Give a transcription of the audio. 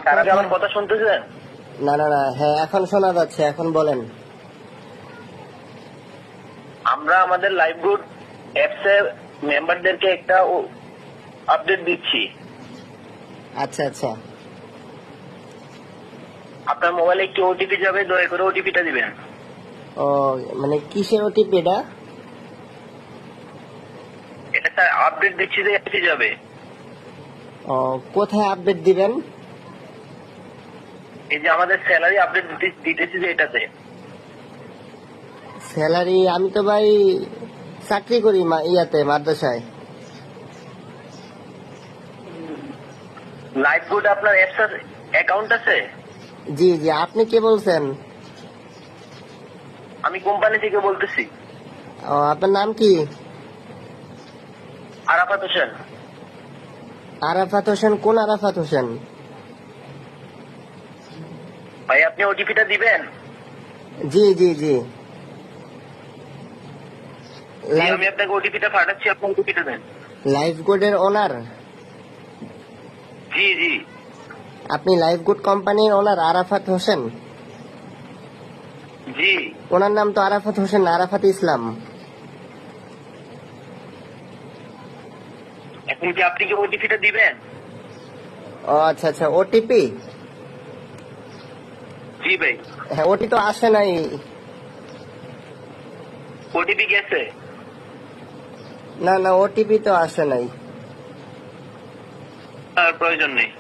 Sir আপনি আমার কথা শুনতেছেন? না না না, হ্যাঁ এখন শোনা যাচ্ছে, এখন বলেন। আমরা আমাদের লাইভগুড অ্যাপস এর মেম্বারদেরকে একটা আপডেট দিচ্ছি। আচ্ছা আচ্ছা, আপনার মোবাইলে একটি ওটিপি যাবে, দয়া করে ওটিপিটা দিবেন। ও মানে কিসের ওটিপি এটা? এটা স্যার আপডেট দিচ্ছি যে অ্যাপসে যাবে। ও কোথায় আপডেট দিবেন? এই যে আমাদের স্যালারি আপডেট দিতেছি যে এটাতে। স্যালারি? আমি তো ভাই চাকরি করি ইয়াতে মাদ্রাসায়। লাইভগুড আপনার অ্যাপস অ্যাকাউন্ট আছে? জি জি, আপনি কে বলছেন? আমি কোম্পানি থেকে বলতেছি। ও আপনার নাম কি? আরাফাত হোসেন। আরাফাত হোসেন? কোন আরাফাত হোসেন? ভাই আপনি ওটিপিটা দিবেন? জি জি জি, আমি আপনাকে ওটিপিটা পাঠাচ্ছি, আপনি ওটিপিটা দেন। লাইফ গুডের ওনার? জি জি আপনি লাইফ গুড কোম্পানির ওনার আরাফাত হোসেন? জি। ওনার নাম তো আরাফাত হোসেন না, আরাফাত ইসলাম। এখন কি আপনি কি ওটিপিটা দিবেন? ও আচ্ছা আচ্ছা, ওটিপি? জি ভাই। হ্যাঁ, ওটি তো আসে নাই। ওটিপি গেছে? না না, ওটিপি তো আসে নাই। আর প্রয়োজন নেই।